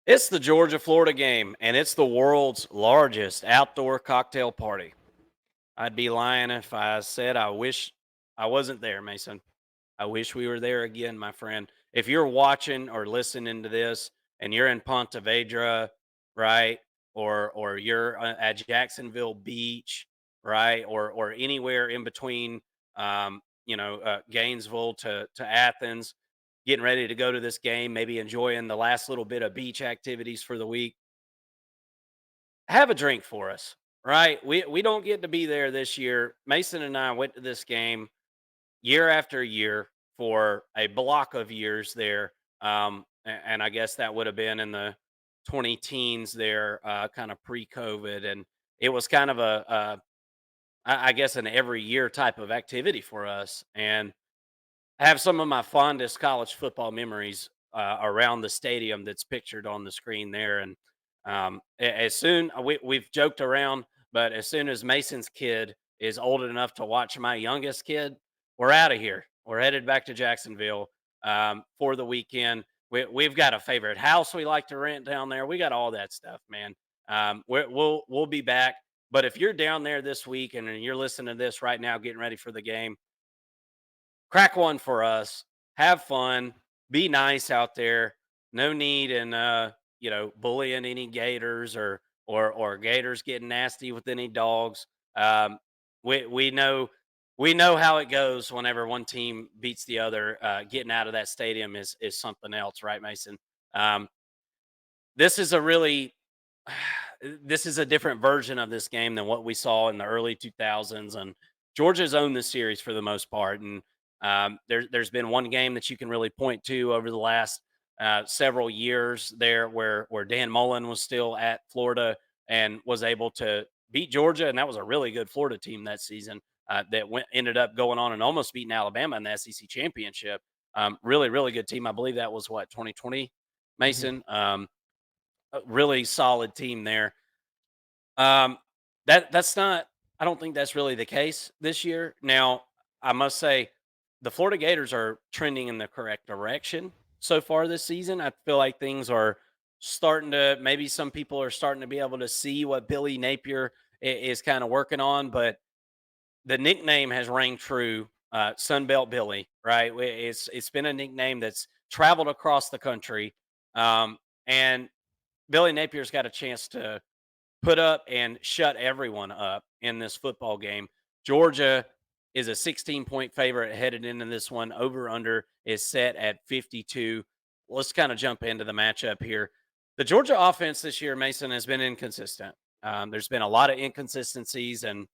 It's the Georgia-Florida game, and it's the world's largest outdoor cocktail party. I'd be lying if I said I wish I wasn't there, Mason. I wish we were there again, my friend. If you're watching or listening to this and you're in Ponte Vedra, right, or you're at Jacksonville Beach, right, or anywhere in between, Gainesville to Athens, getting ready to go to this game, maybe enjoying the last little bit of beach activities for the week, have a drink for us, right? We don't get to be there this year. Mason and I went to this game year after year for a block of years there. And I guess that would have been in the 20 teens there, kind of pre COVID. And it was kind of I guess, an every year type of activity for us. And I have some of my fondest college football memories around the stadium that's pictured on the screen there. And as soon we've joked around, but as soon as Mason's kid is old enough to watch my youngest kid, we're out of here. We're headed back to Jacksonville for the weekend. We've got a favorite house we like to rent down there. We got all that stuff, man. We'll be back. But if you're down there this week and you're listening to this right now, getting ready for the game, crack one for us. Have fun. Be nice out there. No need in bullying any Gators or Gators getting nasty with any dogs. We know how it goes whenever one team beats the other. Getting out of that stadium is something else, right, Mason? Um, this is a really this is a different version of this game than what we saw in the early 2000s, and Georgia's owned this series for the most part. And there's been one game that you can really point to over the last several years there, where Dan Mullen was still at Florida and was able to beat Georgia, and that was a really good Florida team that season that ended up going on and almost beating Alabama in the SEC championship. Really, really good team. I believe that was what, 2020, Mhm. Mason. A really solid team there. Um, that's not. I don't think that's really the case this year. Now, I must say, the Florida Gators are trending in the correct direction so far this season. I feel like things are starting to. Maybe some people are starting to be able to see what Billy Napier is kind of working on, but the nickname has rang true. Sunbelt Billy, right? It's been a nickname that's traveled across the country, and Billy Napier's got a chance to put up and shut everyone up in this football game. Georgia is a 16-point favorite headed into this one. Over under is set at 52. Let's kind of jump into the matchup here. The Georgia offense this year, Mason, has been inconsistent. There's been a lot of inconsistencies, and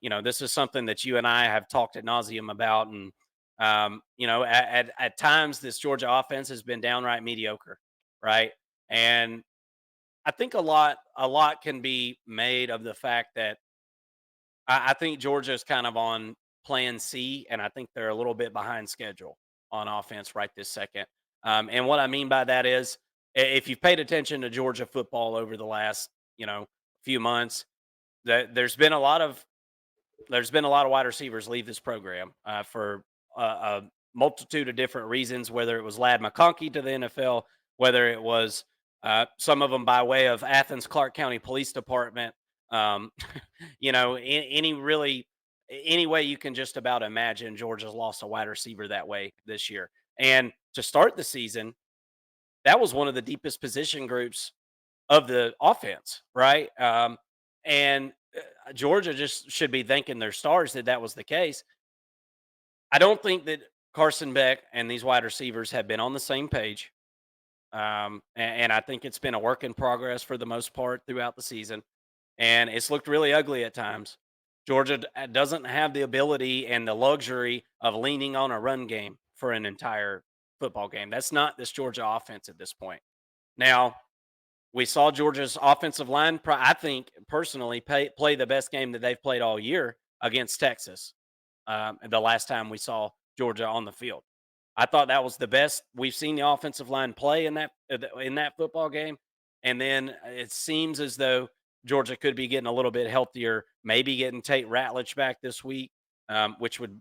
this is something that you and I have talked at nauseum about. And at times, this Georgia offense has been downright mediocre, right? And I think a lot can be made of the fact that I think Georgia is kind of on plan C, and I think they're a little bit behind schedule on offense right this second. And what I mean by that is, if you've paid attention to Georgia football over the last few months, that there's been a lot of wide receivers leave this program for a multitude of different reasons, whether it was Lad McConkey to the NFL, whether it was some of them by way of Athens Clark County Police Department. Um, any way you can just about imagine Georgia's lost a wide receiver that way this year. And to start the season, that was one of the deepest position groups of the offense, right? And Georgia just should be thanking their stars that that was the case. I don't think that Carson Beck and these wide receivers have been on the same page. And I think it's been a work in progress for the most part throughout the season. And it's looked really ugly at times. Georgia doesn't have the ability and the luxury of leaning on a run game for an entire football game. That's not this Georgia offense at this point. Now, we saw Georgia's offensive line, I think personally, play the best game that they've played all year against Texas. The last time we saw Georgia on the field, I thought that was the best we've seen the offensive line play in that football game. And then it seems as though Georgia could be getting a little bit healthier, maybe getting Tate Ratledge back this week, which would,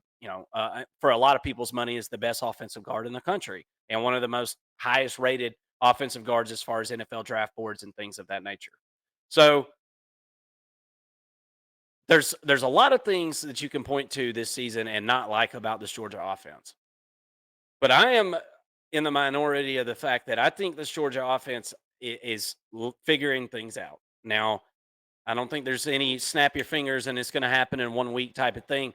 for a lot of people's money, is the best offensive guard in the country and one of the most highest rated offensive guards as far as NFL draft boards and things of that nature. So there's a lot of things that you can point to this season and not like about this Georgia offense. But I am in the minority of the fact that I think this Georgia offense is figuring things out. Now, I don't think there's any snap your fingers and it's going to happen in 1 week type of thing.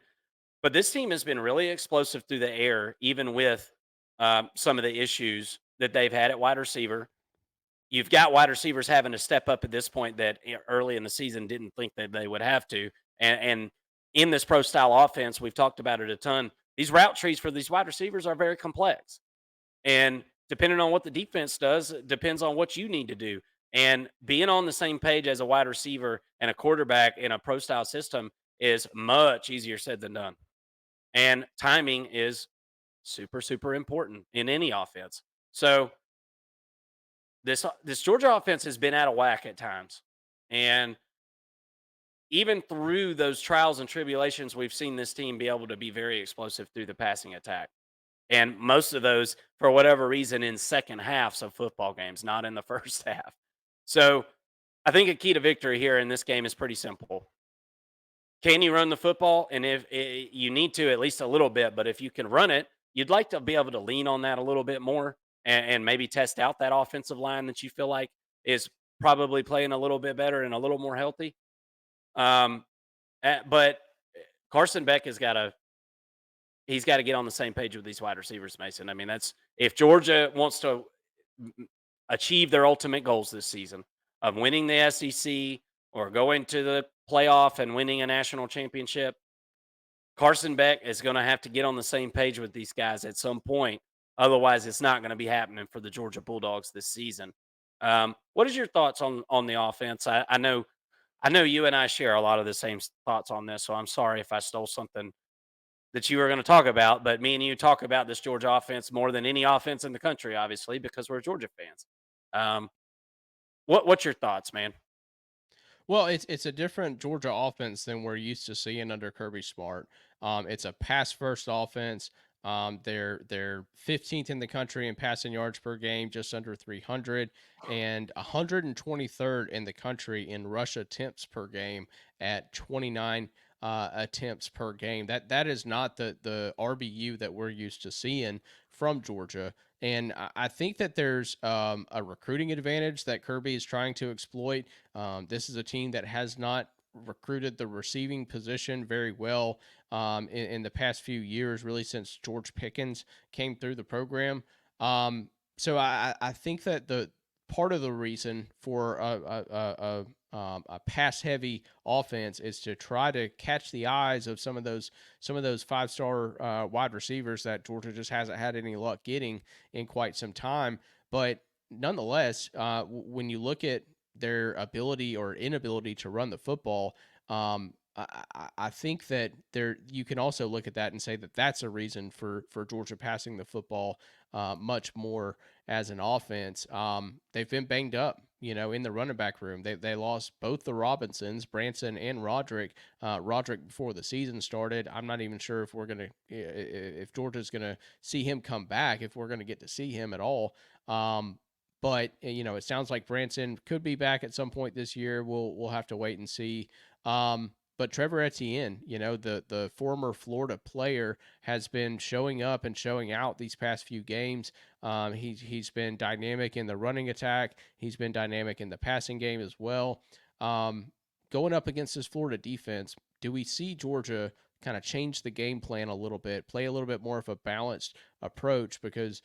But this team has been really explosive through the air, even with some of the issues that they've had at wide receiver. You've got wide receivers having to step up at this point that early in the season didn't think that they would have to. And in this pro style offense, we've talked about it a ton. These route trees for these wide receivers are very complex. And depending on what the defense does, it depends on what you need to do. And being on the same page as a wide receiver and a quarterback in a pro style system is much easier said than done. And timing is super, super important in any offense. So this Georgia offense has been out of whack at times. And even through those trials and tribulations, we've seen this team be able to be very explosive through the passing attack. And most of those, for whatever reason, in second halves of football games, not in the first half. So I think a key to victory here in this game is pretty simple. Can you run the football? And if you need to, at least a little bit, but if you can run it, you'd like to be able to lean on that a little bit more and maybe test out that offensive line that you feel like is probably playing a little bit better and a little more healthy. Um, but Carson Beck he's got to get on the same page with these wide receivers, Mason. I mean, that's if Georgia wants to achieve their ultimate goals this season of winning the SEC or going to the playoff and winning a national championship, Carson Beck is going to have to get on the same page with these guys at some point. Otherwise, it's not going to be happening for the Georgia Bulldogs this season. What is your thoughts on the offense? I know you and I share a lot of the same thoughts on this, so I'm sorry if I stole something that you were going to talk about. But me and you talk about this Georgia offense more than any offense in the country, obviously, because we're Georgia fans. Um, what's your thoughts, man? Well, it's a different Georgia offense than we're used to seeing under Kirby Smart. It's a pass first offense. They're 15th in the country in passing yards per game, just under 300, and 123rd in the country in rush attempts per game at 29 attempts per game. That is not the RBU that we're used to seeing from Georgia. And I think that there's a recruiting advantage that Kirby is trying to exploit. This is a team that has not recruited the receiving position very well in the past few years, really since George Pickens came through the program. So I think that the part of the reason for a pass heavy offense is to try to catch the eyes of some of those 5-star wide receivers that Georgia just hasn't had any luck getting in quite some time. But nonetheless, when you look at their ability or inability to run the football, I think that you can also look at that and say that that's a reason for Georgia passing the football much more as an offense. They've been banged up, in the running back room. They lost both the Robinsons, Branson and Roderick. Roderick before the season started. I'm not even sure if Georgia's gonna see him come back, if we're gonna get to see him at all. But it sounds like Branson could be back at some point this year. We'll have to wait and see. But Trevor Etienne, the former Florida player, has been showing up and showing out these past few games. He's been dynamic in the running attack. He's been dynamic in the passing game as well. Going up against this Florida defense, do we see Georgia kind of change the game plan a little bit, play a little bit more of a balanced approach? Because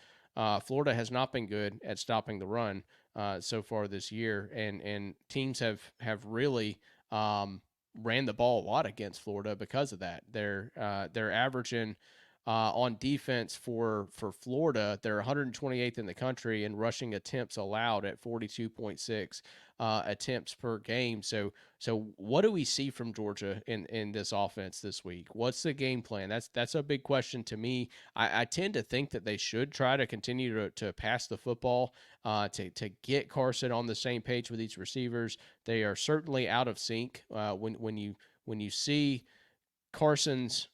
Florida has not been good at stopping the run so far this year, and teams have really ran the ball a lot against Florida because of that. They're averaging on defense for Florida. They're 128th in the country in rushing attempts allowed at 42.6 attempts per game. So what do we see from Georgia in this offense this week? What's the game plan? That's a big question to me. I tend to think that they should try to continue to pass the football to get Carson on the same page with these receivers. They are certainly out of sync when you see Carson's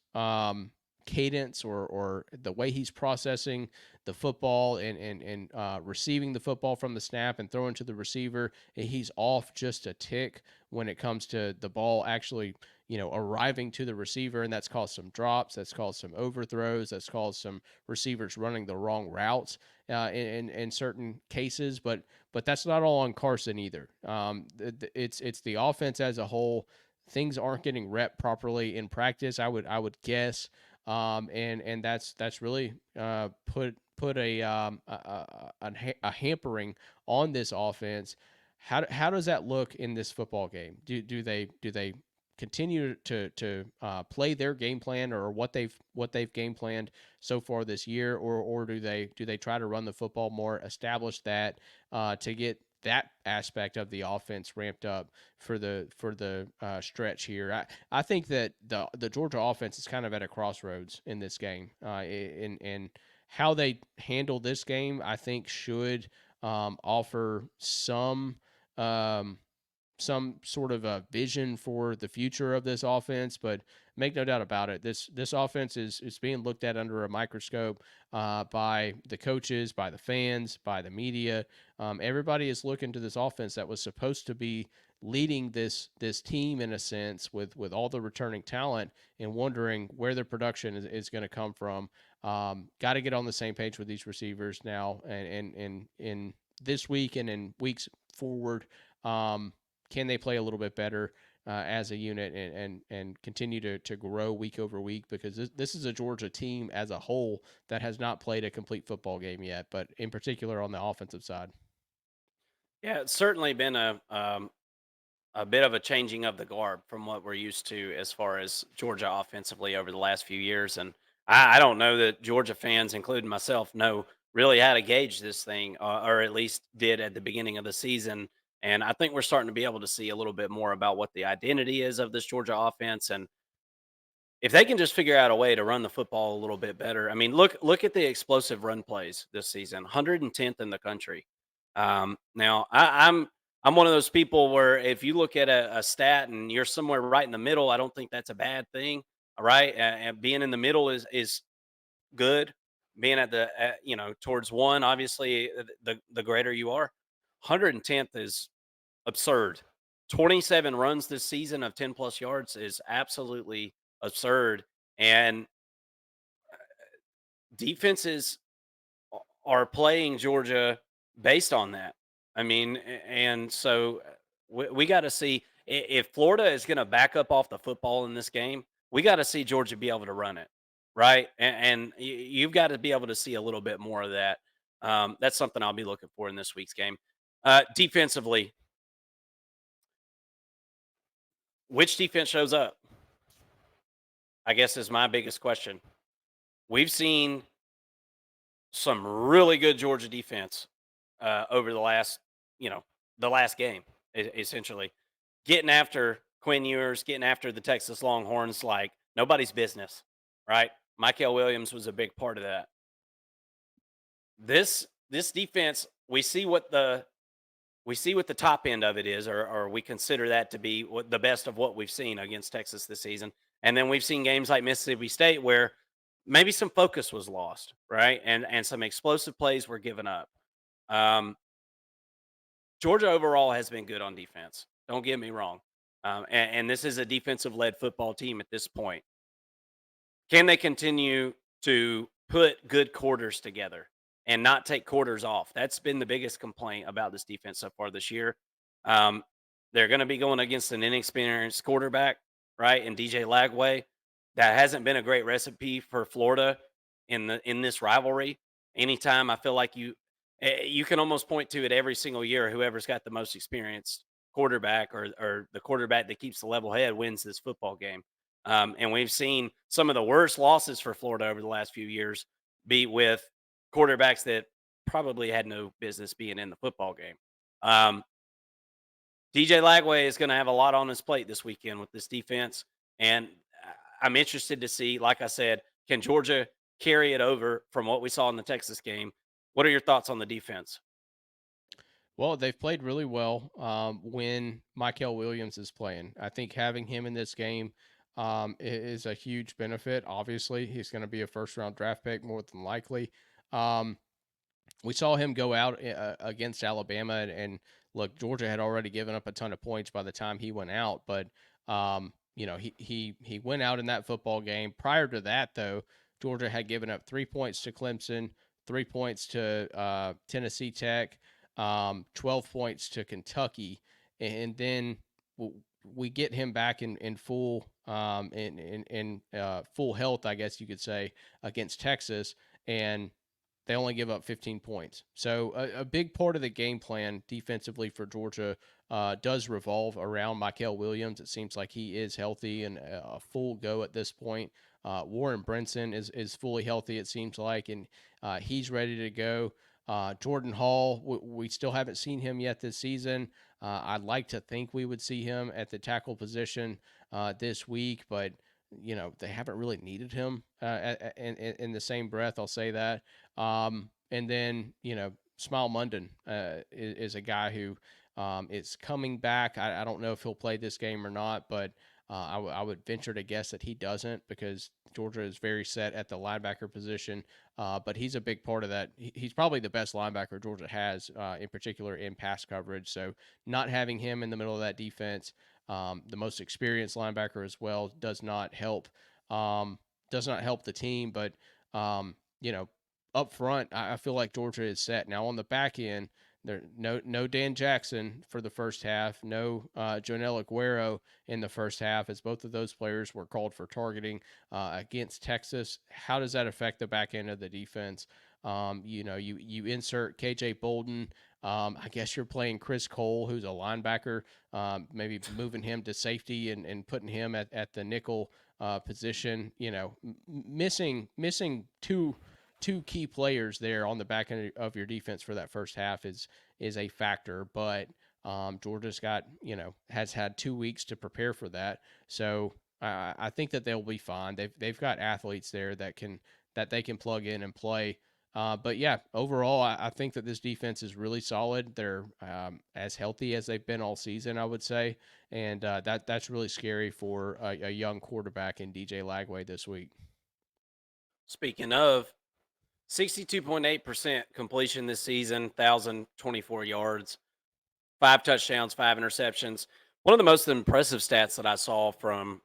cadence or the way he's processing the football and receiving the football from the snap and throwing to the receiver. He's off just a tick when it comes to the ball actually, arriving to the receiver, and that's caused some drops, that's caused some overthrows, that's caused some receivers running the wrong routes in certain cases. But that's not all on Carson either. It's the offense as a whole. Things aren't getting rep properly in practice. I would guess, and that's really put a hampering on this offense. How does that look in this football game? Do they continue to play their game plan or what they've game planned so far this year, or do they try to run the football more, establish that to get that aspect of the offense ramped up for the stretch here? I think that the Georgia offense is kind of at a crossroads in this game, and how they handle this game, I think, should offer um, some sort of a vision for the future of this offense. But make no doubt about it, this offense is being looked at under a microscope by the coaches, by the fans, by the media. Everybody is looking to this offense that was supposed to be leading this team in a sense with all the returning talent, and wondering where their production is going to come from. Got to get on the same page with these receivers now, and in this week and in weeks forward. Can they play a little bit better as a unit, and continue to grow week over week? Because this is a Georgia team as a whole that has not played a complete football game yet, but in particular on the offensive side. Yeah, it's certainly been a bit of a changing of the guard from what we're used to as far as Georgia offensively over the last few years. And I don't know that Georgia fans, including myself, know really how to gauge this thing, or at least did at the beginning of the season. And I think we're starting to be able to see a little bit more about what the identity is of this Georgia offense. And if they can just figure out a way to run the football a little bit better, I mean, look at the explosive run plays this season, 110th in the country. Now, I'm one of those people where if you look at a stat and you're somewhere right in the middle, I don't think that's a bad thing. All right, and being in the middle is good. Being at the towards one, obviously, the greater you are. 110th is absurd. 27 runs this season of 10 plus yards is absolutely absurd. And defenses are playing Georgia based on that. I mean, and so we got to see if Florida is going to back up off the football in this game. We got to see Georgia be able to run it, right? And you've got to be able to see a little bit more of that. That's something I'll be looking for in this week's game. Defensively, which defense shows up? I guess is my biggest question. We've seen some really good Georgia defense over the last game, essentially getting after Quinn Ewers, getting after the Texas Longhorns like nobody's business, right? Michael Williams was a big part of that. This defense, we see what the top end of it is, or we consider that to be the best of what we've seen against Texas this season. And then we've seen games like Mississippi State where maybe some focus was lost, right? And some explosive plays were given up. Um, Georgia overall has been good on defense. Don't get me wrong. And this is a defensive led football team at this point. Can they continue to put good quarters together and not take quarters off? That's been the biggest complaint about this defense so far this year. Um, they're going to be going against an inexperienced quarterback, right? And DJ Lagway. That hasn't been a great recipe for Florida in this rivalry. Anytime I feel like you can almost point to it every single year. Whoever's got the most experienced quarterback, or the quarterback that keeps the level head, wins this football game. And we've seen some of the worst losses for Florida over the last few years be with quarterbacks that probably had no business being in the football game. Um, DJ Lagway is going to have a lot on his plate this weekend with this defense. And I'm interested to see, like I said, can Georgia carry it over from what we saw in the Texas game? What are your thoughts on the defense? Well, they've played really well when Michael Williams is playing. I think having him in this game is a huge benefit. Obviously, he's going to be a first round draft pick more than likely. Um, we saw him go out against Alabama, and look, Georgia had already given up a ton of points by the time he went out, but he went out in that football game. Prior to that, though, Georgia had given up 3 points to Clemson, 3 points to Tennessee Tech, 12 points to Kentucky, and then we get him back in full full health, I guess you could say, against Texas, and they only give up 15 points. So a big part of the game plan defensively for Georgia does revolve around Michael Williams. It seems like he is healthy and a full go at this point. Warren Brinson is fully healthy, it seems like, and he's ready to go. Jordan Hall, we still haven't seen him yet this season. I'd like to think we would see him at the tackle position this week, but they haven't really needed him in the same breath. I'll say that. And then, Smile Munden is a guy who is coming back. I don't know if he'll play this game or not, but I would venture to guess that he doesn't because Georgia is very set at the linebacker position. But he's a big part of that. He's probably the best linebacker Georgia has, in particular in pass coverage. So not having him in the middle of that defense, the most experienced linebacker as well, does not help. Does not help the team, but up front, I feel like Georgia is set. Now on the back end, there no Dan Jackson for the first half, no Jonel Aguero in the first half, as both of those players were called for targeting against Texas. How does that affect the back end of the defense? You insert KJ Bolden. I guess you're playing Chris Cole, who's a linebacker, maybe moving him to safety and putting him at the nickel position. Missing two key players there on the back end of your defense for that first half is a factor. But Georgia's got has had 2 weeks to prepare for that, so I think that they'll be fine. They've got athletes there that they can plug in and play. But yeah, overall, I think that this defense is really solid. They're as healthy as they've been all season, I would say, and that's really scary for a young quarterback in DJ Lagway this week. Speaking of, 62.8% completion this season, 1,024 yards, 5 touchdowns, 5 interceptions. One of the most impressive stats that I saw from,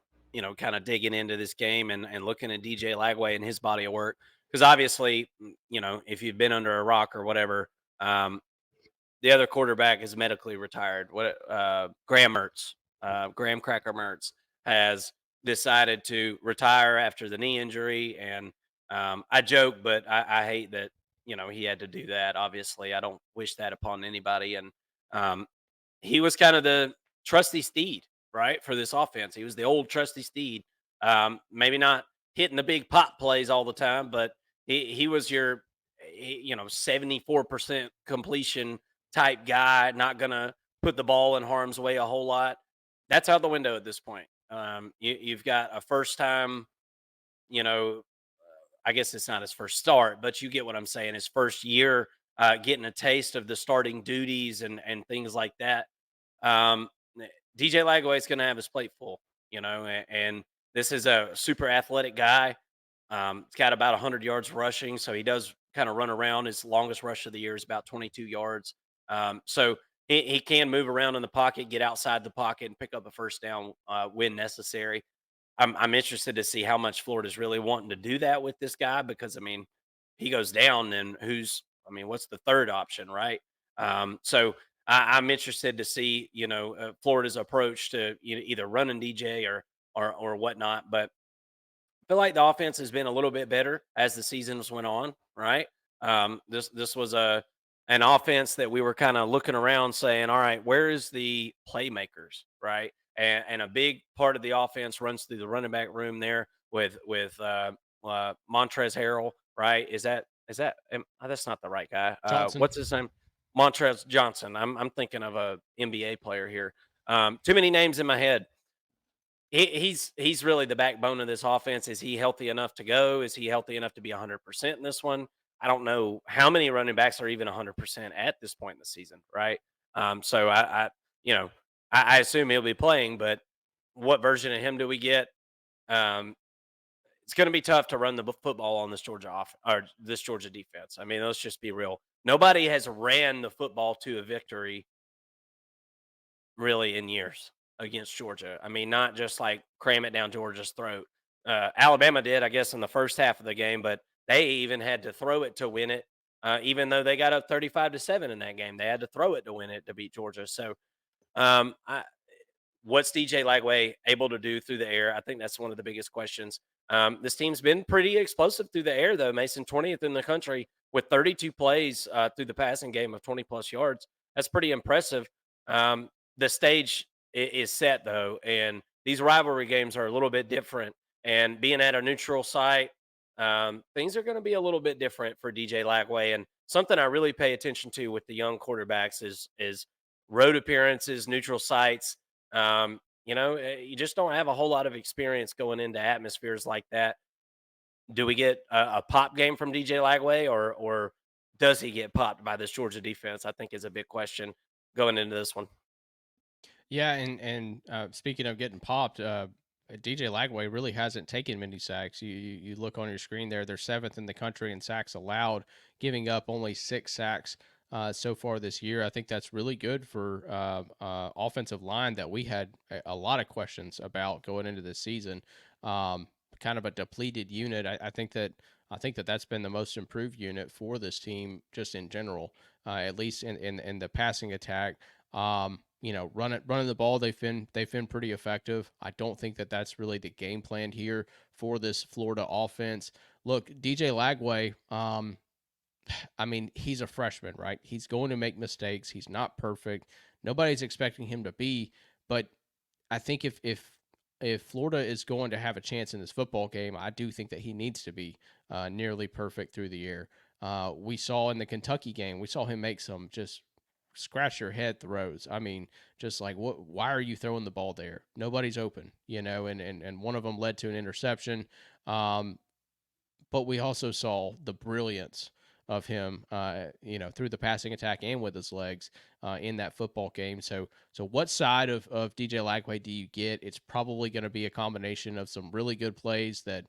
kind of digging into this game and looking at DJ Lagway and his body of work. Because obviously, if you've been under a rock or whatever, um, the other quarterback is medically retired. Graham Mertz, Graham Cracker Mertz, has decided to retire after the knee injury, and I joke, but I hate that he had to do that. Obviously, I don't wish that upon anybody, and um, he was kind of the trusty steed, right, for this offense. He was the old trusty steed. Maybe not hitting the big pop plays all the time, but he was your 74% completion type guy, not gonna put the ball in harm's way a whole lot. That's out the window at this point. You've got a first time, you know, I guess it's not his first start, but you get what I'm saying. His first year, getting a taste of the starting duties and things like that. Um, DJ Lagway is going to have his plate full, and this is a super athletic guy. He's got about 100 yards rushing, so he does kind of run around. His longest rush of the year is about 22 yards. So he can move around in the pocket, get outside the pocket, and pick up a first down when necessary. I'm interested to see how much Florida's really wanting to do that with this guy because he goes down, then what's the third option, right? So I'm interested to see Florida's approach to either running DJ or whatnot. But I feel like the offense has been a little bit better as the seasons went on, right? This was an offense that we were kind of looking around saying, all right, where is the playmakers, right? And a big part of the offense runs through the running back room there with Montrez Harrell, right? That's not the right guy? Johnson. What's his name? Montrez Johnson. I'm thinking of a NBA player here. Too many names in my head. He's really the backbone of this offense. Is he healthy enough to go? Is he healthy enough to be 100% in this one? I don't know how many running backs are even 100% at this point in the season, right? So I assume he'll be playing, but what version of him do we get? Um, it's going to be tough to run the football on this Georgia off or this Georgia defense. I mean, let's just be real. Nobody has ran the football to a victory really in years against Georgia. I mean, not just like cram it down Georgia's throat. Alabama did, I guess, in the first half of the game, but they even had to throw it to win it. Even though they got up 35-7 in that game, they had to throw it to win it to beat Georgia. So, I, what's DJ Lagway able to do through the air? I think that's one of the biggest questions. This team's been pretty explosive through the air, though. Mason 20th in the country with 32 plays through the passing game of 20 plus yards. That's pretty impressive. The stage is set, though, and these rivalry games are a little bit different. And being at a neutral site, things are going to be a little bit different for DJ Lagway. And something I really pay attention to with the young quarterbacks is road appearances, neutral sites. You just don't have a whole lot of experience going into atmospheres like that. Do we get a pop game from DJ Lagway, or does he get popped by this Georgia defense? I think is a big question going into this one. Yeah, and speaking of getting popped, DJ Lagway really hasn't taken many sacks. You look on your screen there; they're seventh in the country in sacks allowed, giving up only 6 sacks so far this year. I think that's really good for offensive line that we had a lot of questions about going into this season. Kind of a depleted unit. I think that that's been the most improved unit for this team just in general, at least in the passing attack. Running the ball, they've been pretty effective. I don't think that that's really the game plan here for this Florida offense. Look, DJ Lagway, I mean, he's a freshman, right? He's going to make mistakes. He's not perfect. Nobody's expecting him to be, but I think if Florida is going to have a chance in this football game, I do think that he needs to be nearly perfect through the air. We saw in the Kentucky game, we saw him make some just scratch your head throws. I mean, just like what? Why are you throwing the ball there? Nobody's open, and one of them led to an interception. Um, but we also saw the brilliance of him, through the passing attack and with his legs in that football game. So what side of DJ Lagway do you get? It's probably going to be a combination of some really good plays that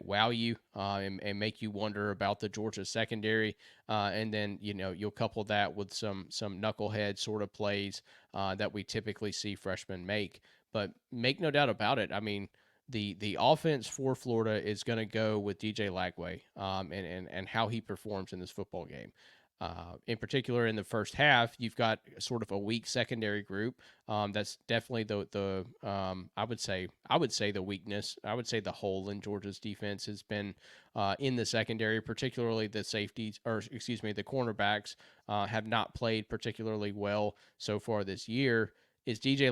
wow you and make you wonder about the Georgia secondary, and then you'll couple that with some knucklehead sort of plays that we typically see freshmen make. But make no doubt about it. I mean, the offense for Florida is going to go with DJ Lagway, and how he performs in this football game. In particular, in the first half, you've got sort of a weak secondary group. That's definitely the I would say the weakness. I would say the hole in Georgia's defense has been in the secondary, particularly the safeties, or excuse me, the cornerbacks have not played particularly well so far this year. Is DJ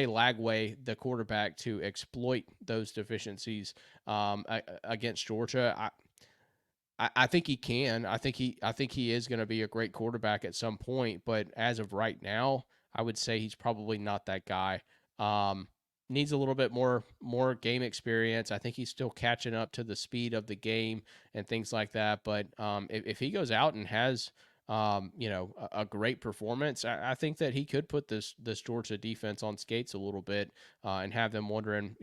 Lagway the quarterback to exploit those deficiencies against Georgia? I think he can. I think he is going to be a great quarterback at some point, but as of right now, I would say he's probably not that guy. Um, Needs a little bit more game experience. I think he's still catching up to the speed of the game and things like that. But if he goes out and has a great performance, I think that he could put this Georgia defense on skates a little bit and have them wondering,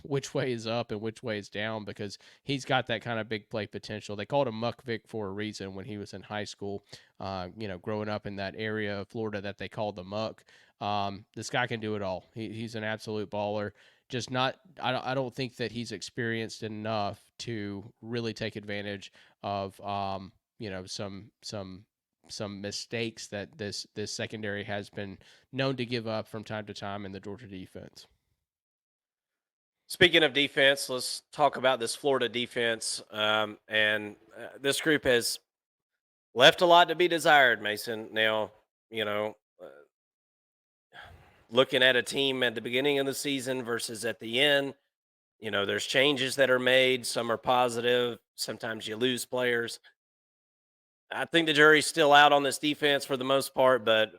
which way is up and which way is down, because he's got that kind of big play potential. They called him Muck Vic for a reason when he was in high school, growing up in that area of Florida that they called the Muck. This guy can do it all. He's an absolute baller. Just not, I don't think that he's experienced enough to really take advantage of, some mistakes that this secondary has been known to give up from time to time in the Georgia defense. Speaking of defense, let's talk about this Florida defense. And this group has left a lot to be desired, Mason. Now, you know, uh, looking at a team at the beginning of the season versus at the end, there's changes that are made. Some are positive. Sometimes you lose players. I think the jury's still out on this defense for the most part, but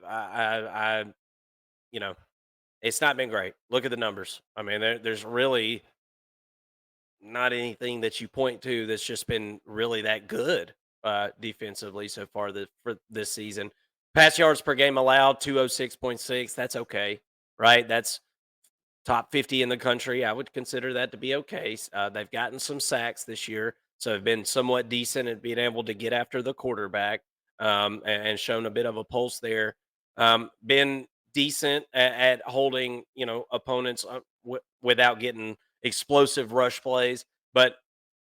you know, it's not been great. Look at the numbers. I mean, there's really not anything that you point to that's just been really that good defensively so far for this season. Pass yards per game allowed 206.6. That's okay, right? That's top 50 in the country. I would consider that to be okay. They've gotten some sacks this year, so have been somewhat decent at being able to get after the quarterback, and shown a bit of a pulse there. Been decent at holding, opponents without getting explosive rush plays, but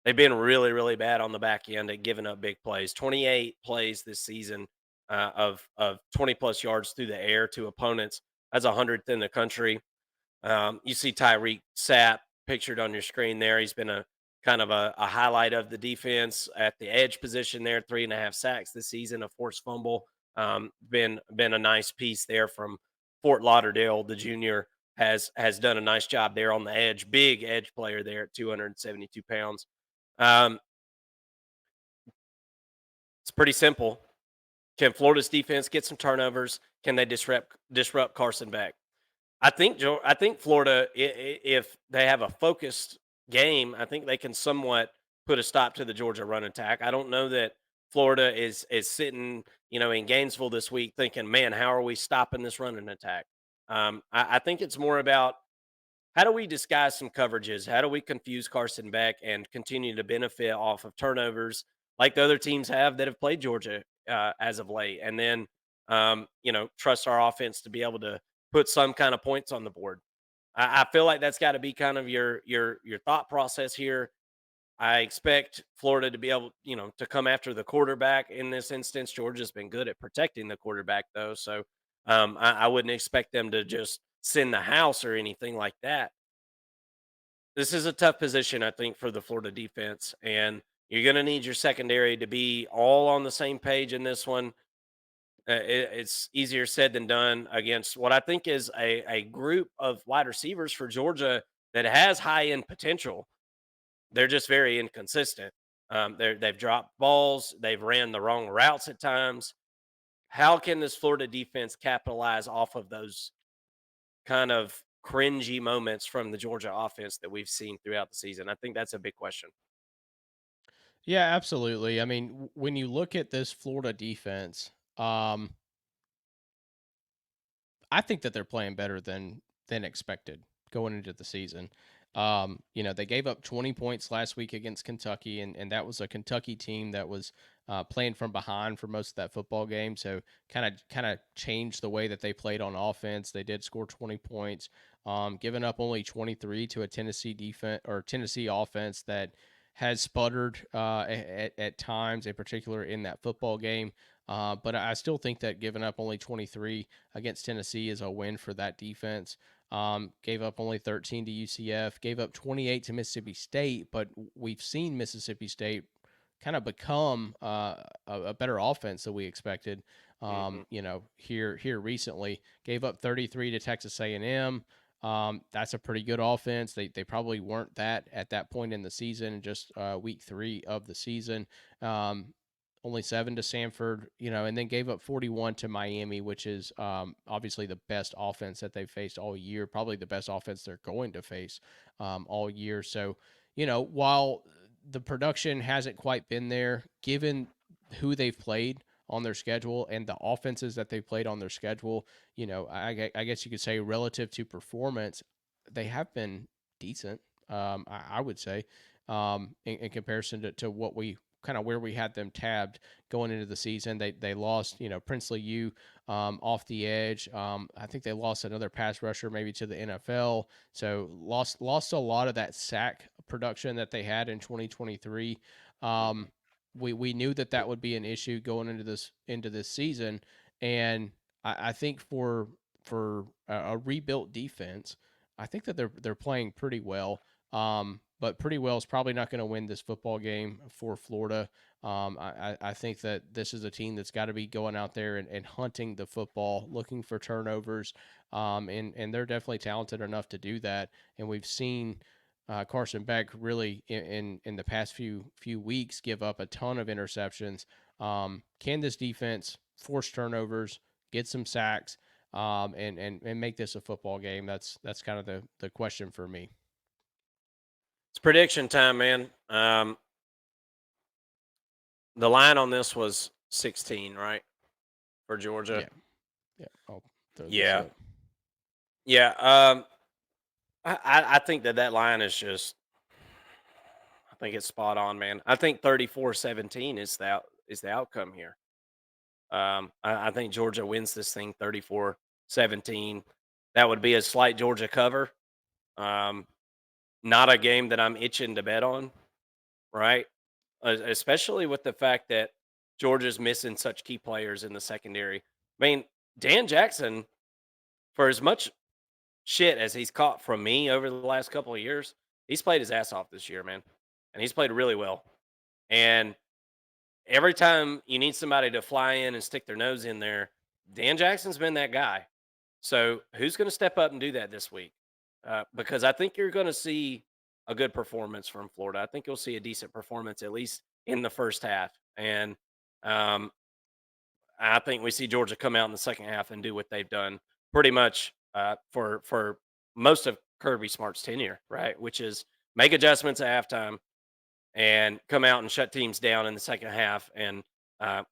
they've been really, really bad on the back end at giving up big plays. 28 plays this season, of 20 plus yards through the air to opponents. That's 100th in the country. You see Tyreek Sapp pictured on your screen there. He's been a kind of a highlight of the defense at the edge position there. 3.5 sacks this season, a forced fumble. Been a nice piece there from Fort Lauderdale. The junior has done a nice job there on the edge. Big edge player there at 272 pounds. Um, it's pretty simple. Can Florida's defense get some turnovers? Can they disrupt Carson Beck? I think Florida, if they have a focused game, I think they can somewhat put a stop to the Georgia run attack. I don't know that Florida is sitting, in Gainesville this week thinking, "Man, how are we stopping this running attack?" I think it's more about how do we disguise some coverages? How do we confuse Carson Beck and continue to benefit off of turnovers like the other teams have that have played Georgia as of late? And then, trust our offense to be able to put some kind of points on the board. I feel like that's got to be kind of your thought process here. I expect Florida to be able, to come after the quarterback in this instance. Georgia's been good at protecting the quarterback, though, so I wouldn't expect them to just send the house or anything like that. This is a tough position, I think, for the Florida defense, and you're going to need your secondary to be all on the same page in this one. It's easier said than done against what I think is a group of wide receivers for Georgia that has high end potential. They're just very inconsistent. They've dropped balls. They've ran the wrong routes at times. How can this Florida defense capitalize off of those kind of cringy moments from the Georgia offense that we've seen throughout the season? I think that's a big question. Yeah, absolutely. I mean, when you look at this Florida defense, um, I think that they're playing better than expected going into the season. They gave up 20 points last week against Kentucky, and that was a Kentucky team that was playing from behind for most of that football game. So kind of changed the way that they played on offense. They did score 20 points, giving up only 23 to a Tennessee defense or Tennessee offense that has sputtered at times, in particular in that football game. But I still think that giving up only 23 against Tennessee is a win for that defense. Gave up only 13 to UCF, gave up 28 to Mississippi State, but we've seen Mississippi State kind of become a better offense than we expected. Hmm. Here recently, gave up 33 to Texas A&M. That's a pretty good offense. They probably weren't that at that point in the season, just week 3 of the season. Only 7 to Sanford, and then gave up 41 to Miami, which is obviously the best offense that they've faced all year, probably the best offense they're going to face all year. So, while the production hasn't quite been there, given who they've played on their schedule and the offenses that they've played on their schedule, I guess you could say relative to performance, they have been decent. I would say, in comparison to what we kind of where we had them tabbed going into the season. They lost, Princely U off the edge. I think they lost another pass rusher maybe to the NFL. So lost a lot of that sack production that they had in 2023. Hmm. We knew that would be an issue going into this season, and I think for a rebuilt defense, I think that they're playing pretty well. But pretty well is probably not going to win this football game for Florida. I think that this is a team that's got to be going out there and hunting the football, looking for turnovers, and they're definitely talented enough to do that. And we've seen Carson Beck really in the past few weeks give up a ton of interceptions. Can this defense force turnovers, get some sacks, and make this a football game? That's kind of the question for me. It's prediction time, man. The line on this was 16, right, for Georgia. Yeah, yeah. I'll throw this Yeah, up. yeah. I think that line is just I think it's spot on, man. I think 34-17 is the outcome here. I think Georgia wins this thing 34-17. That would be a slight Georgia cover. Um, Not a game that I'm itching to bet on, right? Especially with the fact that Georgia's missing such key players in the secondary. I mean, Dan Jackson, for as much shit as he's caught from me over the last couple of years, he's played his ass off this year, man. And he's played really well. And every time you need somebody to fly in and stick their nose in there, Dan Jackson's been that guy. So who's going to step up and do that this week? Because I think you're going to see a good performance from Florida. I think you'll see a decent performance at least in the first half, and um, I think we see Georgia come out in the second half and do what they've done pretty much for most of Kirby Smart's tenure, right? Which is make adjustments at halftime and come out and shut teams down in the second half and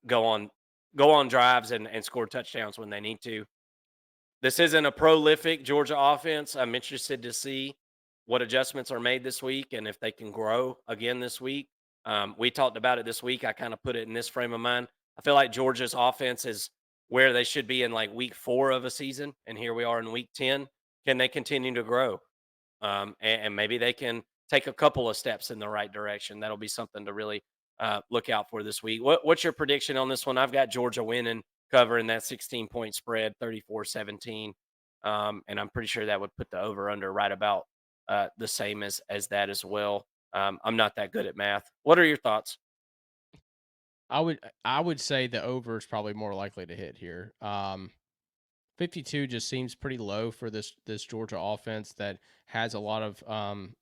go on drives and score touchdowns when they need to. This isn't a prolific Georgia offense. I'm interested to see what adjustments are made this week and if they can grow again this week. We talked about it this week. I kind of put it in this frame of mind. I feel like Georgia's offense is where they should be in like week 4 of a season, and here we are in week 10. Can they continue to grow? And maybe they can take a couple of steps in the right direction. That'll be something to really look out for this week. What's your prediction on this one? I've got Georgia winning, covering that 16-point spread, 34-17. And I'm pretty sure that would put the over under right about the same as that as well. I'm not that good at math. What are your thoughts? I would say the over is probably more likely to hit here. 52 just seems pretty low for this Georgia offense that has a lot of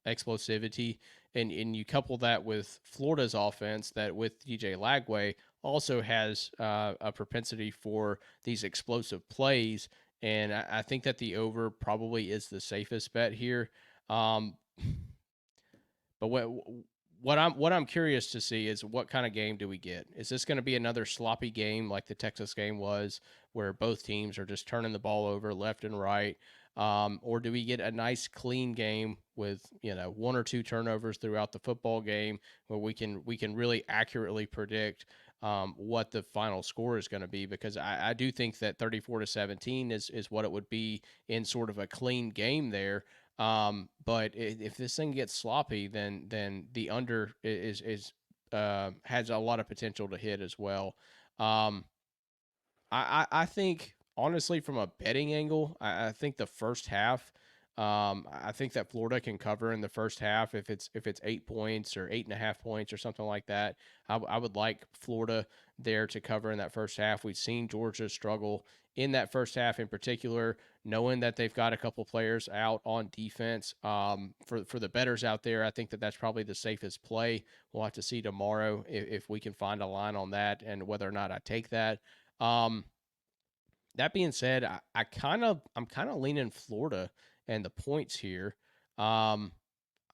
explosivity, and you couple that with Florida's offense that with DJ Lagway also has a propensity for these explosive plays, and I think that the over probably is the safest bet here. Um, but what I'm curious to see is what kind of game do we get? Is this going to be another sloppy game like the Texas game was, where both teams are just turning the ball over left and right? Or do we get a nice clean game with one or two turnovers throughout the football game, where we can really accurately predict what the final score is going to be? Because I do think that 34-17 is what it would be in sort of a clean game there. But if this thing gets sloppy, then the under has a lot of potential to hit as well. Um, I think honestly, from a betting angle, I think the first half. I think that Florida can cover in the first half if it's 8 points or 8.5 points or something like that. I would like Florida there to cover in that first half. We've seen Georgia struggle in that first half in particular, knowing that they've got a couple players out on defense. For the bettors out there, I think that that's probably the safest play. We'll have to see tomorrow if we can find a line on that and whether or not I take that. Um, that being said, I'm kind of leaning Florida and the points here. Um,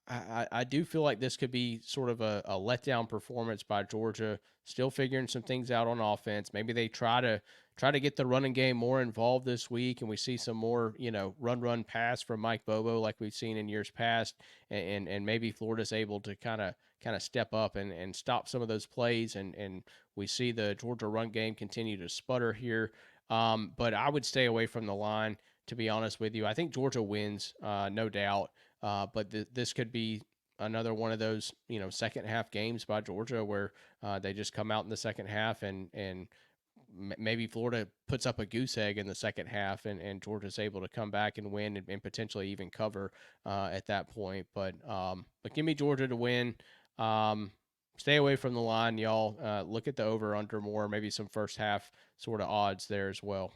I do feel like this could be sort of a letdown performance by Georgia, still figuring some things out on offense. Maybe they try to get the running game more involved this week, and we see some more run pass from Mike Bobo like we've seen in years past, and maybe Florida's able to kind of step up and stop some of those plays, and we see the Georgia run game continue to sputter here. But I would stay away from the line, to be honest with you. I think Georgia wins, no doubt. But this could be another one of those, second half games by Georgia where they just come out in the second half and maybe Florida puts up a goose egg in the second half and Georgia's able to come back and win and potentially even cover at that point. But give me Georgia to win. Stay away from the line, y'all. Look at the over under more, maybe some first half sort of odds there as well.